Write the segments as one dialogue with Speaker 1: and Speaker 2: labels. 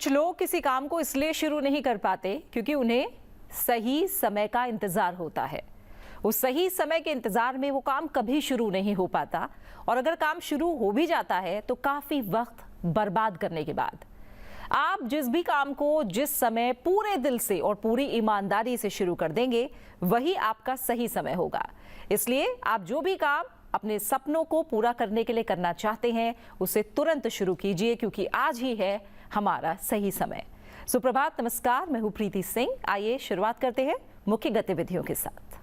Speaker 1: कुछ लोग किसी काम को इसलिए शुरू नहीं कर पाते क्योंकि उन्हें सही समय का इंतजार होता है। उस सही समय के इंतजार में वो काम कभी शुरू नहीं हो पाता और अगर काम शुरू हो भी जाता है तो काफी वक्त बर्बाद करने के बाद। आप जिस भी काम को जिस समय पूरे दिल से और पूरी ईमानदारी से शुरू कर देंगे वही आपका सही समय होगा। इसलिए आप जो भी काम अपने सपनों को पूरा करने के लिए करना चाहते हैं उसे तुरंत शुरू कीजिए क्योंकि आज ही है हमारा सही समय। सुप्रभात, नमस्कार, मैं हूं प्रीति सिंह। आइए शुरुआत करते हैं मुख्य गतिविधियों के साथ।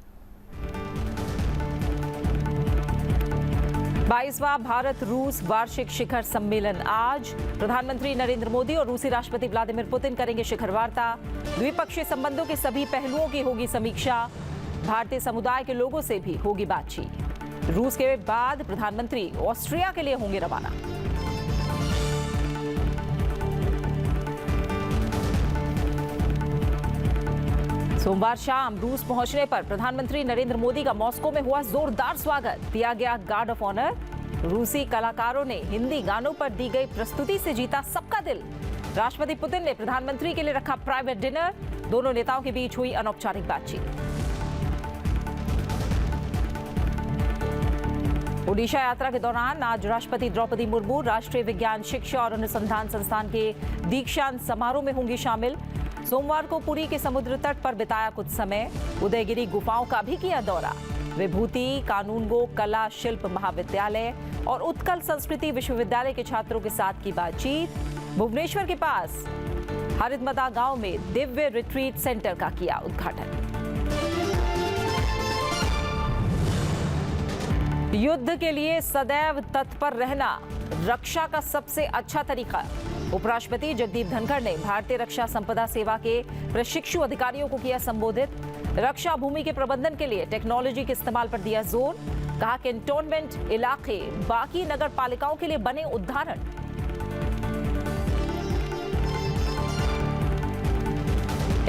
Speaker 1: 22वां भारत रूस वार्षिक शिखर सम्मेलन आज। प्रधानमंत्री नरेंद्र मोदी और रूसी राष्ट्रपति व्लादिमीर पुतिन करेंगे शिखर वार्ता। द्विपक्षीय संबंधों के सभी पहलुओं की होगी समीक्षा। भारतीय समुदाय के लोगों से भी होगी बातचीत। रूस के बाद प्रधानमंत्री ऑस्ट्रिया के लिए होंगे रवाना। सोमवार शाम रूस पहुंचने पर प्रधानमंत्री नरेंद्र मोदी का मॉस्को में हुआ जोरदार स्वागत। दिया गया गार्ड ऑफ ऑनर। रूसी कलाकारों ने हिंदी गानों पर दी गई प्रस्तुति से जीता सबका दिल। राष्ट्रपति पुतिन ने प्रधानमंत्री के लिए रखा प्राइवेट डिनर। दोनों नेताओं के बीच हुई अनौपचारिक बातचीत। ओडिशा यात्रा के दौरान आज राष्ट्रपति द्रौपदी मुर्मू राष्ट्रीय विज्ञान शिक्षा और अनुसंधान संस्थान के दीक्षांत समारोह में होंगी शामिल। सोमवार को पुरी के समुद्र तट पर बिताया कुछ समय। उदयगिरी गुफाओं का भी किया दौरा। विभूति कानूनगो कला शिल्प महाविद्यालय और उत्कल संस्कृति विश्वविद्यालय के छात्रों के साथ की बातचीत। भुवनेश्वर के पास हरिदमदा गांव में दिव्य रिट्रीट सेंटर का किया उद्घाटन। युद्ध के लिए सदैव तत्पर रहना रक्षा का सबसे अच्छा तरीका। उपराष्ट्रपति जगदीप धनखड़ ने भारतीय रक्षा संपदा सेवा के प्रशिक्षु अधिकारियों को किया संबोधित। रक्षा भूमि के प्रबंधन के लिए टेक्नोलॉजी के इस्तेमाल पर दिया जोर। कहा कि कैंटोनमेंट इलाके बाकी नगर पालिकाओं के लिए बने उदाहरण।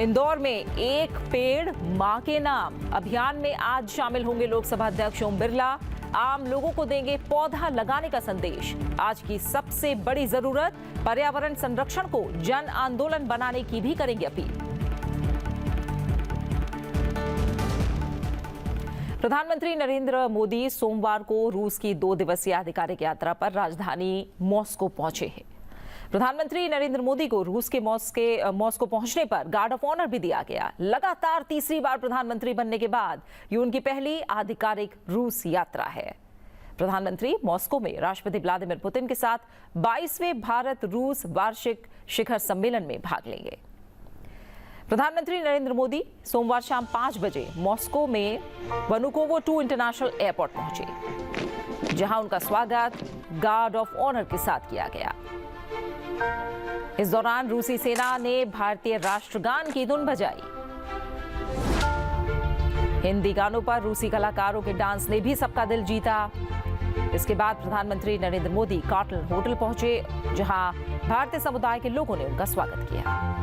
Speaker 1: इंदौर में एक पेड़ मां के नाम अभियान में आज शामिल होंगे लोकसभा अध्यक्ष ओम बिरला। आम लोगों को देंगे पौधा लगाने का संदेश। आज की सबसे बड़ी जरूरत पर्यावरण संरक्षण को जन आंदोलन बनाने की भी करेंगे अपील। प्रधानमंत्री नरेंद्र मोदी सोमवार को रूस की 2 दिवसीय आधिकारिक यात्रा पर राजधानी मॉस्को पहुंचे हैं। प्रधानमंत्री नरेंद्र मोदी को रूस के मॉस्को पहुंचने पर गार्ड ऑफ ऑनर भी दिया गया। लगातार तीसरी बार प्रधानमंत्री बनने के बाद ये उनकी पहली आधिकारिक रूस यात्रा है। प्रधानमंत्री मॉस्को में राष्ट्रपति व्लादिमीर पुतिन के साथ 22वें भारत रूस वार्षिक शिखर सम्मेलन में भाग लेंगे। प्रधानमंत्री नरेंद्र मोदी सोमवार शाम 5 बजे मॉस्को में वनुकोवो 2 इंटरनेशनल एयरपोर्ट पहुंचे, जहां उनका स्वागत गार्ड ऑफ ऑनर के साथ किया गया। इस दौरान रूसी सेना ने भारतीय राष्ट्रगान की धुन बजाई। हिंदी गानों पर रूसी कलाकारों के डांस ने भी सबका दिल जीता। इसके बाद प्रधानमंत्री नरेंद्र मोदी कॉटल होटल पहुंचे, जहां भारतीय समुदाय के लोगों ने उनका स्वागत किया।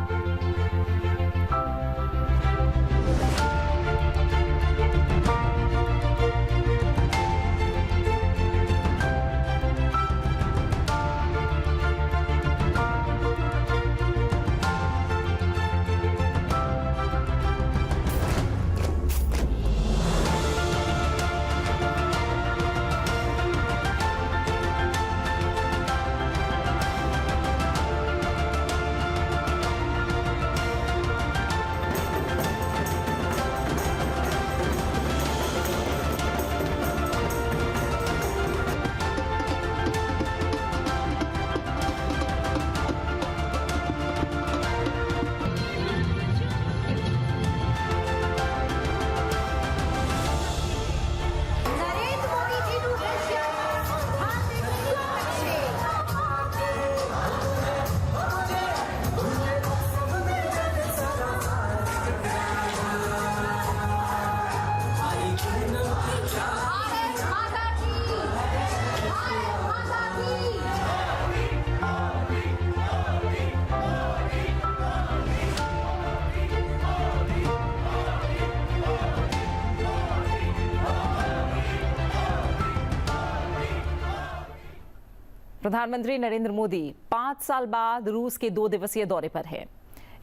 Speaker 1: प्रधानमंत्री नरेंद्र मोदी 5 साल बाद रूस के 2 दिवसीय दौरे पर हैं।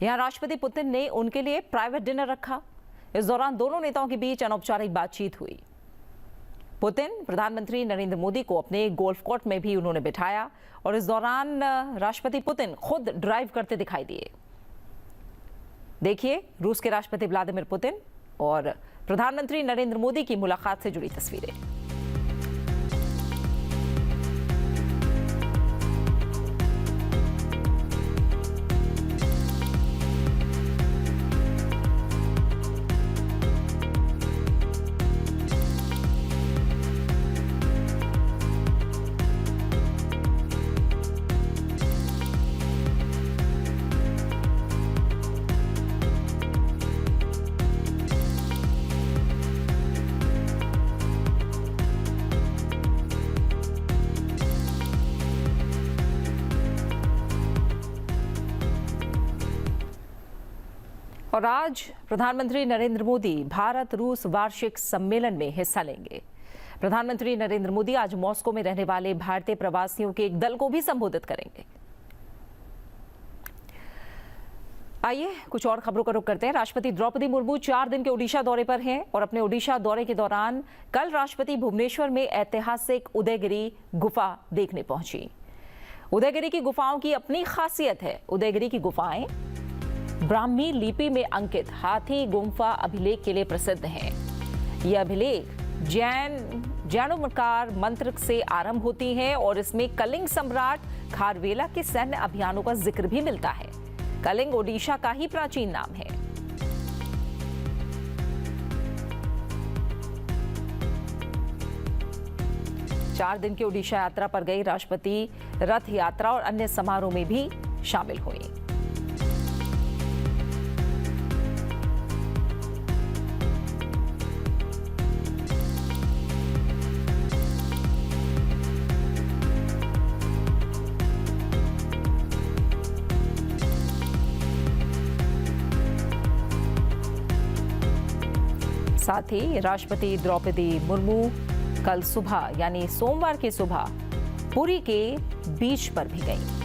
Speaker 1: यहां राष्ट्रपति पुतिन ने उनके लिए प्राइवेट डिनर रखा। इस दौरान दोनों नेताओं के बीच अनौपचारिक बातचीत हुई। पुतिन प्रधानमंत्री नरेंद्र मोदी को अपने गोल्फ कोर्ट में भी उन्होंने बिठाया और इस दौरान राष्ट्रपति पुतिन खुद ड्राइव करते दिखाई दिए। देखिए रूस के राष्ट्रपति व्लादिमीर पुतिन और प्रधानमंत्री नरेंद्र मोदी की मुलाकात से जुड़ी तस्वीरें। और आज प्रधानमंत्री नरेंद्र मोदी भारत रूस वार्षिक सम्मेलन में हिस्सा लेंगे। प्रधानमंत्री नरेंद्र मोदी आज मॉस्को में रहने वाले भारतीय प्रवासियों के एक दल को भी संबोधित करेंगे। आइए कुछ और खबरों का रुख करते हैं। राष्ट्रपति द्रौपदी मुर्मू 4 दिन के ओडिशा दौरे पर हैं और अपने ओडिशा दौरे के दौरान कल राष्ट्रपति भुवनेश्वर में ऐतिहासिक उदयगिरी गुफा देखने पहुंची। उदयगिरी की गुफाओं की अपनी खासियत है। उदयगिरी की गुफाएं ब्राह्मी लिपि में अंकित हाथी गुम्फा अभिलेख के लिए प्रसिद्ध हैं। यह अभिलेख जैनोमकार मंत्र से आरंभ होती है और इसमें कलिंग सम्राट खारवेला के सैन्य अभियानों का जिक्र भी मिलता है। कलिंग ओडिशा का ही प्राचीन नाम है। चार दिन की ओडिशा यात्रा पर गई राष्ट्रपति रथ यात्रा और अन्य समारोह में भी शामिल हुई। साथ ही राष्ट्रपति द्रौपदी मुर्मू कल सुबह यानी सोमवार की सुबह पुरी के बीच पर भी गई।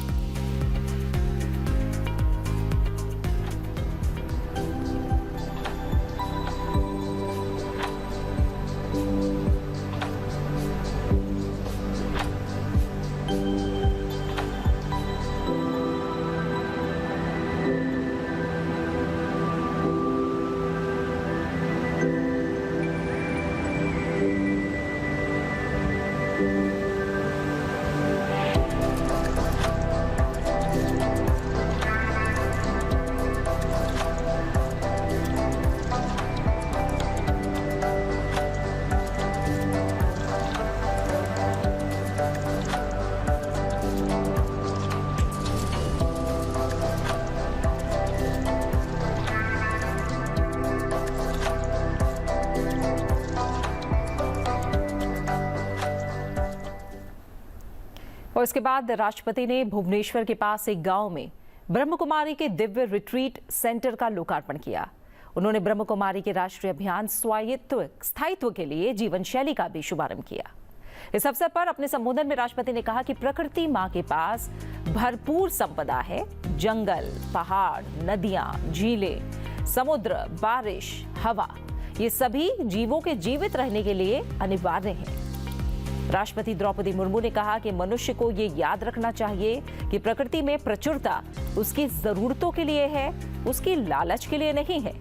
Speaker 1: और इसके बाद राष्ट्रपति ने भुवनेश्वर के पास एक गांव में ब्रह्मकुमारी के दिव्य रिट्रीट सेंटर का लोकार्पण किया। उन्होंने ब्रह्मकुमारी के राष्ट्रीय अभियान स्थायित्व के लिए जीवन शैली का भी शुभारंभ किया। इस अवसर पर अपने संबोधन में राष्ट्रपति ने कहा कि प्रकृति मां के पास भरपूर संपदा है। जंगल, पहाड़, नदियां, झीलें, समुद्र, बारिश, हवा, ये सभी जीवों के जीवित रहने के लिए अनिवार्य हैं। राष्ट्रपति द्रौपदी मुर्मू ने कहा कि मनुष्य को ये याद रखना चाहिए कि प्रकृति में प्रचुरता उसकी जरूरतों के लिए है, उसकी लालच के लिए नहीं है।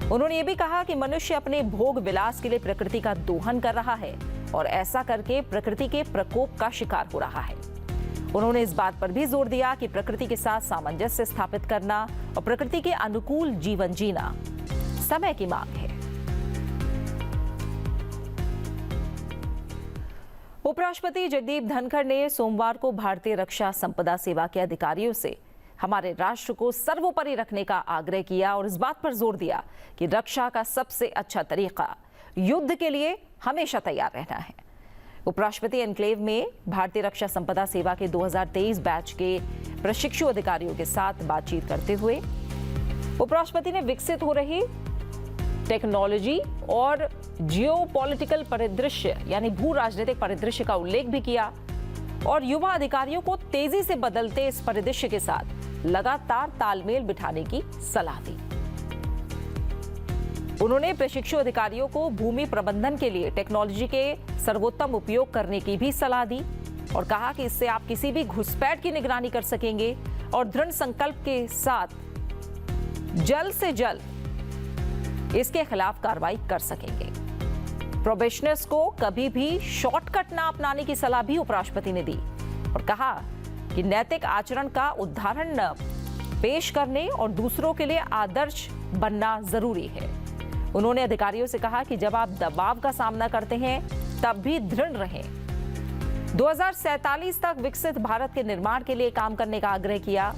Speaker 1: उन्होंने ये भी कहा कि मनुष्य अपने भोग विलास के लिए प्रकृति का दोहन कर रहा है और ऐसा करके प्रकृति के प्रकोप का शिकार हो रहा है। उन्होंने इस बात पर भी जोर दिया कि प्रकृति के साथ सामंजस्य स्थापित करना और प्रकृति के अनुकूल जीवन जीना समय की मांग है। उपराष्ट्रपति जगदीप धनखड़ ने सोमवार को भारतीय रक्षा संपदा सेवा के अधिकारियों से हमारे राष्ट्र को सर्वोपरि रखने का आग्रह किया और इस बात पर जोर दिया कि रक्षा का सबसे अच्छा तरीका युद्ध के लिए हमेशा तैयार रहना है। उपराष्ट्रपति एनक्लेव में भारतीय रक्षा संपदा सेवा के 2023 बैच के प्रशिक्षु अधिकारियों के साथ बातचीत करते हुए उपराष्ट्रपति ने विकसित हो रही टेक्नोलॉजी और जियोपॉलिटिकल परिदृश्य यानी भू राजनीतिक परिदृश्य का उल्लेख भी किया। और युवा अधिकारियों को तेजी से बदलते इस परिदृश्य के साथ लगातार तालमेल बिठाने की सलाह दी। उन्होंने प्रशिक्षु अधिकारियों को भूमि प्रबंधन के लिए टेक्नोलॉजी के सर्वोत्तम उपयोग करने की भी सलाह दी और कहा कि इससे आप किसी भी घुसपैठ की निगरानी कर सकेंगे और दृढ़ संकल्प के साथ जल्द से जल्द इसके खिलाफ कार्रवाई कर सकेंगे। प्रोबेशनर्स को कभी भी शॉर्टकट ना अपनाने की सलाह भी उपराष्ट्रपति ने दी और कहा कि नैतिक आचरण का उदाहरण पेश करने और दूसरों के लिए आदर्श बनना जरूरी है। उन्होंने अधिकारियों से कहा कि जब आप दबाव का सामना करते हैं तब भी दृढ़ रहें। 2047 तक विकसित भारत के निर्माण के लिए काम करने का आग्रह किया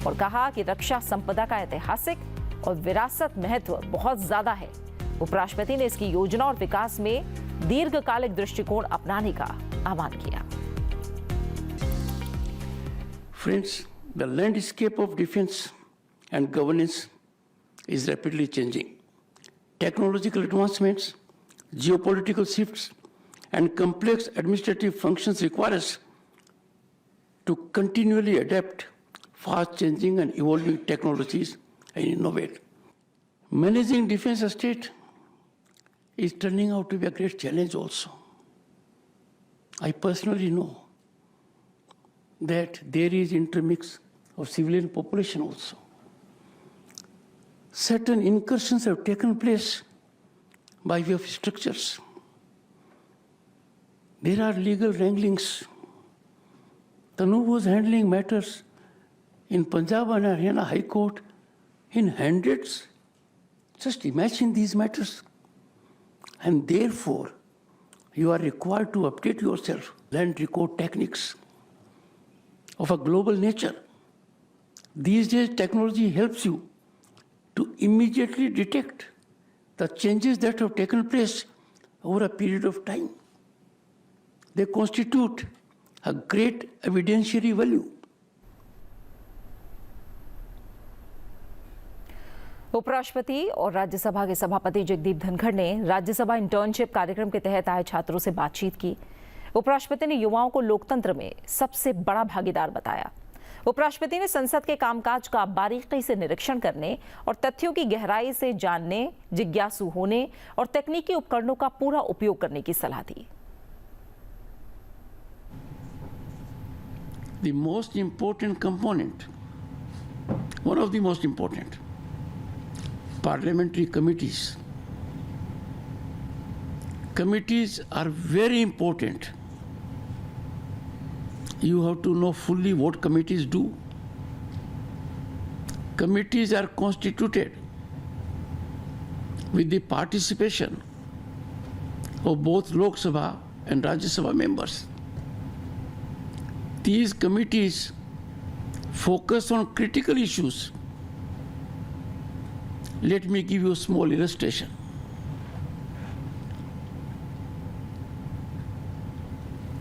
Speaker 1: और कहा कि रक्षा संपदा का ऐतिहासिक और विरासत महत्व बहुत ज्यादा है। उपराष्ट्रपति ने इसकी योजना और विकास में दीर्घकालिक दृष्टिकोण अपनाने का आह्वान किया।
Speaker 2: Friends, the landscape of defense and governance is rapidly changing. Technological advancements, geopolitical shifts, and complex administrative functions require us to continually adapt fast-changing and evolving technologies and innovate. Managing defense estate is turning out to be a great challenge also. I personally know that there is intermix of civilian population also. Certain incursions have taken place by way of structures. There are legal wranglings. Tanu was handling matters in Punjab and Haryana High Court in hundreds. Just imagine these matters. And therefore, you are required to update yourself, land record techniques of a global nature. These days, technology helps you to immediately detect the changes that have taken place over a period of time. They constitute a great evidentiary value.
Speaker 1: उपराष्ट्रपति और राज्यसभा के सभापति जगदीप धनखड़ ने Rajya Sabha internship कार्यक्रम के तहत आए छात्रों से बातचीत की। उपराष्ट्रपति ने युवाओं को लोकतंत्र में सबसे बड़ा भागीदार बताया। उपराष्ट्रपति ने संसद के कामकाज का बारीकी से निरीक्षण करने और तथ्यों की गहराई से जानने, जिज्ञासु होने और तकनीकी उपकरणों का पूरा उपयोग करने की सलाह दी।
Speaker 2: The most important component, one of the most important, parliamentary committees. Committees are very important. You have to know fully what committees do. Committees are constituted with the participation of both Lok Sabha and Rajya Sabha members. These committees focus on critical issues. Let me give you a small illustration.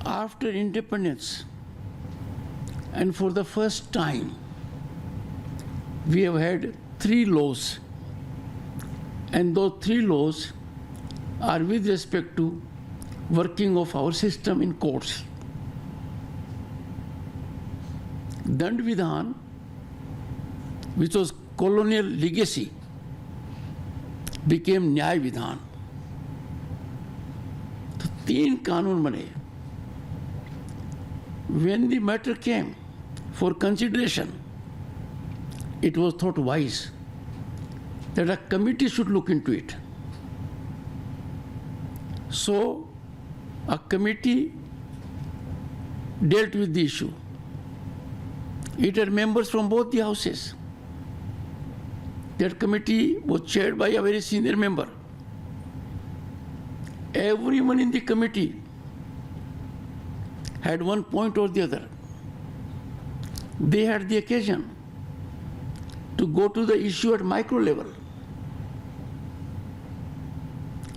Speaker 2: After independence, and for the first time, we have had 3 laws, and those 3 laws are with respect to working of our system in courts. Dand Vidhan, which was colonial legacy, became Nyay Vidhan. तो 3 कानून बने. When the matter came for consideration, it was thought wise that a committee should look into it. So, a committee dealt with the issue. It had members from both the houses. That committee was chaired by a very senior member. Everyone in the committee had one point or the other. They had the occasion to go to the issue at micro level.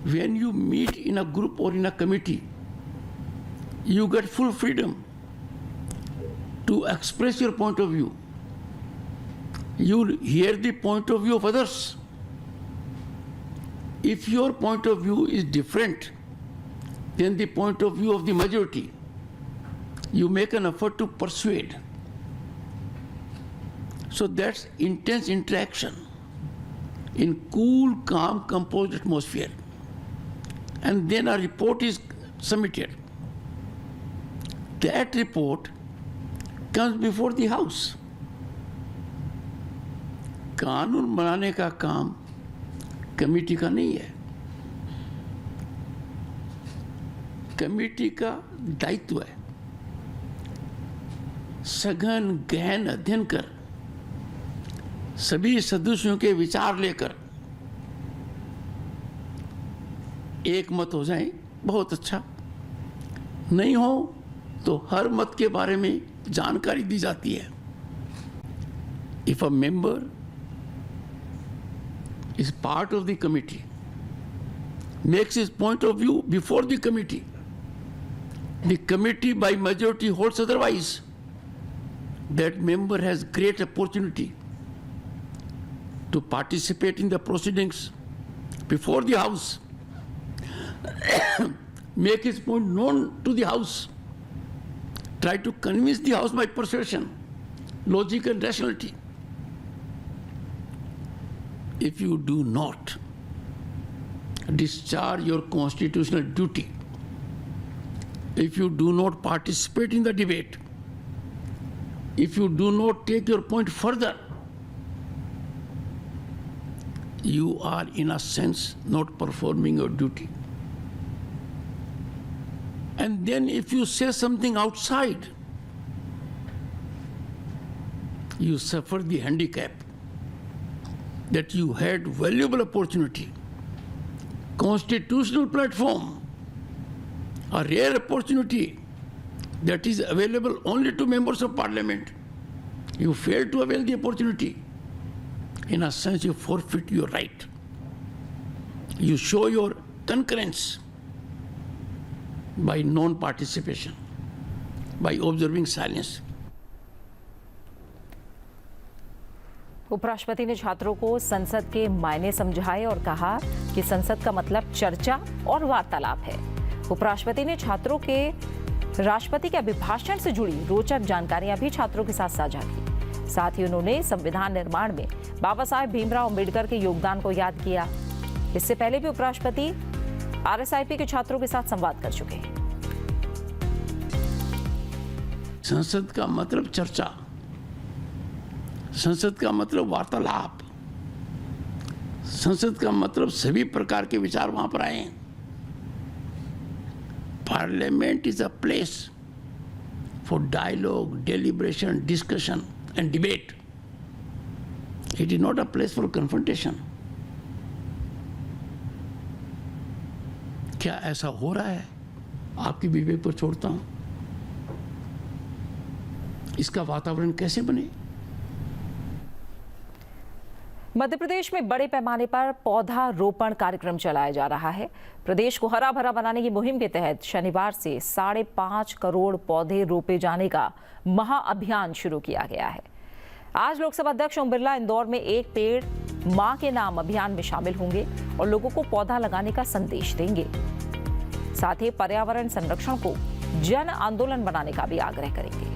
Speaker 2: When you meet in a group or in a committee, you get full freedom to express your point of view. You hear the point of view of others. If your point of view is different than the point of view of the majority, You make an effort to persuade. So that's intense interaction in cool, calm, composed atmosphere. And then a report is submitted. That report comes before the House. कानून बनाने का काम committee का नहीं है. Committee का दायित्व है सघन गहन अध्ययन कर सभी सदस्यों के विचार लेकर एक मत हो जाए बहुत अच्छा, नहीं हो तो हर मत के बारे में जानकारी दी जाती है. If a member is part of the committee, makes his point of view before the committee by majority holds otherwise, that member has great opportunity to participate in the proceedings before the House, make his point known to the House, try to convince the House by persuasion, logic and rationality. If you do not discharge your constitutional duty, if you do not participate in the debate, if you do not take your point further, you are in a sense not performing your duty. And then if you say something outside, you suffer the handicap that you had valuable opportunity, constitutional platform, a rare opportunity that is available only to members of parliament. You fail to avail the opportunity. In a sense, you forfeit your right. You show your concurrence by non-participation, by observing silence.
Speaker 1: उपराष्ट्रपति ने छात्रों को संसद के मायने समझाए और कहा कि संसद का मतलब चर्चा और वार्तालाप है. उपराष्ट्रपति ने छात्रों के राष्ट्रपति के अभिभाषण से जुड़ी रोचक जानकारियां भी छात्रों के साथ साझा की. साथ ही उन्होंने संविधान निर्माण में बाबा साहेब भीमराव अम्बेडकर के योगदान को याद किया. इससे पहले भी उपराष्ट्रपति RSIP के छात्रों के साथ संवाद कर चुके हैं.
Speaker 2: संसद का मतलब चर्चा, संसद का मतलब वार्तालाप, संसद का मतलब सभी प्रकार के विचार वहां पर आए. Parliament is a place for dialogue, deliberation, discussion and debate. It is not a place for confrontation. क्या ऐसा हो रहा है? आपकी विवेक पर छोड़ता हूं. इसका वातावरण कैसे बने?
Speaker 1: मध्य प्रदेश में बड़े पैमाने पर पौधा रोपण कार्यक्रम चलाया जा रहा है. प्रदेश को हरा भरा बनाने की मुहिम के तहत शनिवार से 5.5 करोड़ पौधे रोपे जाने का महाअभियान शुरू किया गया है. आज लोकसभा अध्यक्ष ओम बिरला इंदौर में एक पेड़ मां के नाम अभियान में शामिल होंगे और लोगों को पौधा लगाने का संदेश देंगे. साथ ही पर्यावरण संरक्षण को जन आंदोलन बनाने का भी आग्रह करेंगे.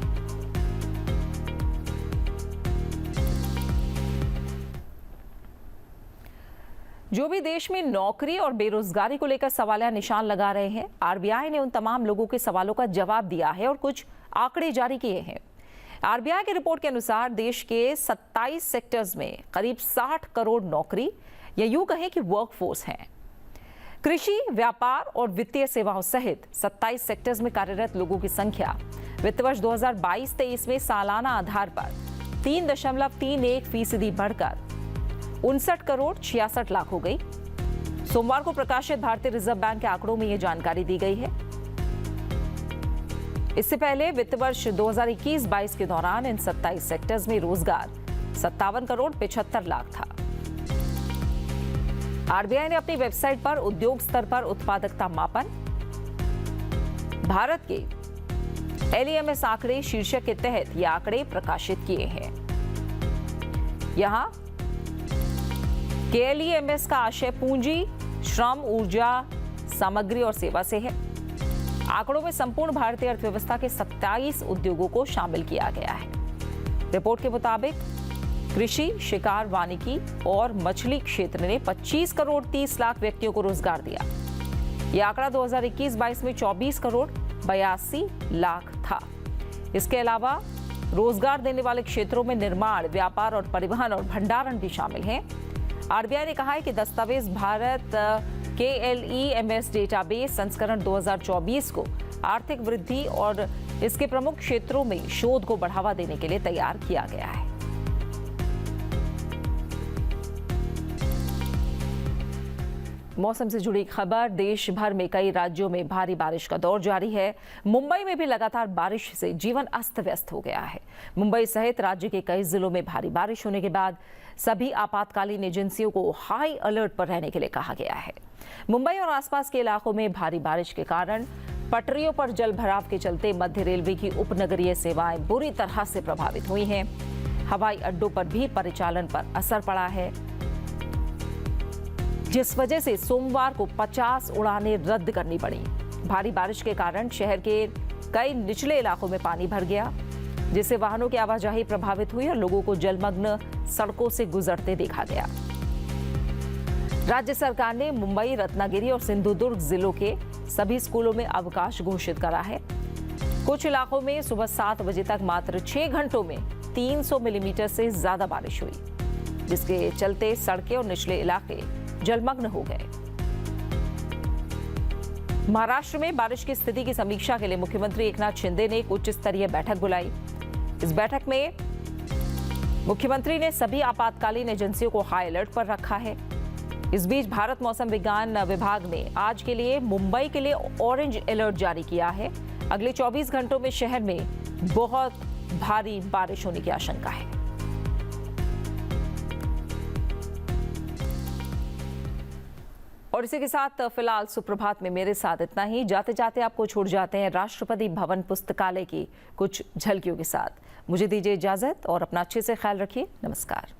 Speaker 1: जो भी देश में नौकरी और बेरोजगारी को लेकर सवालिया निशान लगा रहे हैं, RBI ने उन तमाम लोगों के सवालों का जवाब दिया है और कुछ आंकड़े जारी किए हैं. RBI की रिपोर्ट के अनुसार देश के 27 सेक्टर्स में करीब 60 करोड़ नौकरी या यूं कहें कि वर्कफोर्स हैं. कृषि, व्यापार और वित्तीय सेवाओं सहित 27 सेक्टर्स में कार्यरत लोगों की संख्या वित्त वर्ष 2022-23 में सालाना आधार पर 3.31% बढ़कर 59 करोड़ 66 लाख हो गई. सोमवार को प्रकाशित भारतीय रिजर्व बैंक के आंकड़ों में यह जानकारी दी गई है. इससे पहले वित्त वर्ष 2021-22 के दौरान इन 27 सेक्टर्स में रोजगार 57 करोड़ 75 लाख था. RBI ने अपनी वेबसाइट पर उद्योग स्तर पर उत्पादकता मापन, भारत के LEMS आंकड़े शीर्षक के तहत ये आंकड़े प्रकाशित किए हैं. यहां LEMS का आशय पूंजी, श्रम, ऊर्जा, सामग्री और सेवा से है. आंकड़ों में संपूर्ण भारतीय अर्थव्यवस्था के 27 उद्योगों को शामिल किया गया है। रिपोर्ट के मुताबिक कृषि, शिकार, वानिकी और मछली क्षेत्र ने 25 करोड़ 30 लाख व्यक्तियों को रोजगार दिया। यह आंकड़ा 2021-22 में 24 करोड़ 82 लाख था। इसके अलावा रोजगार देने वाले क्षेत्रों में निर्माण, व्यापार और परिवहन और भंडारण भी शामिल हैं। आरबीआई ने कहा है कि दस्तावेज भारत KLEMS डेटाबेस संस्करण 2024 को आर्थिक वृद्धि और इसके प्रमुख क्षेत्रों में शोध को बढ़ावा देने के लिए तैयार किया गया है। मौसम से जुड़ी खबर। देश भर में कई राज्यों में भारी बारिश का दौर जारी है। मुंबई में भी लगातार बारिश से जीवन अस्त व्यस्त हो गया है। मुंबई सहित राज्य के कई जिलों में भारी बारिश होने के बाद सभी आपातकालीन एजेंसियों को हाई अलर्ट पर रहने के लिए कहा गया है। मुंबई और आसपास के इलाकों में भारी बारिश के कारण पटरियों पर जल भराव के चलते मध्य रेलवे की उपनगरीय सेवाएं बुरी तरह से प्रभावित हुई हैं। हवाई अड्डों पर भी परिचालन पर असर पड़ा है, जिस वजह से सोमवार को 50 उड़ानें रद्द करनी पड़ी। भारी बारिश के कारण शहर के कई निचले इलाकों में पानी भर गया, जिससे वाहनों की आवाजाही प्रभावित हुई और लोगों को जलमग्न सड़कों से गुजरते देखा गया। राज्य सरकार ने मुंबई, रत्नागिरी और सिंधुदुर्ग जिलों के सभी स्कूलों में अवकाश घोषित करा है। कुछ इलाकों में सुबह 7 बजे तक मात्र 6 घंटों में 300 मिलीमीटर से ज्यादा बारिश हुई, जिसके चलते सड़कें और निचले इलाके जलमग्न हो गए। महाराष्ट्र में बारिश की स्थिति की समीक्षा के लिए मुख्यमंत्री एकनाथ शिंदे ने एक उच्च स्तरीय बैठक बुलाई। इस बैठक में मुख्यमंत्री ने सभी आपातकालीन एजेंसियों को हाई अलर्ट पर रखा है। इस बीच भारत मौसम विज्ञान विभाग ने आज के लिए मुंबई के लिए ऑरेंज अलर्ट जारी किया है। अगले 24 घंटों में शहर में बहुत भारी बारिश होने की आशंका है। और इसी के साथ फिलहाल सुप्रभात में मेरे साथ इतना ही। जाते जाते आपको छोड़ जाते हैं राष्ट्रपति भवन पुस्तकालय की कुछ झलकियों के साथ। मुझे दीजिए इजाजत और अपना अच्छे से ख्याल रखिए। नमस्कार।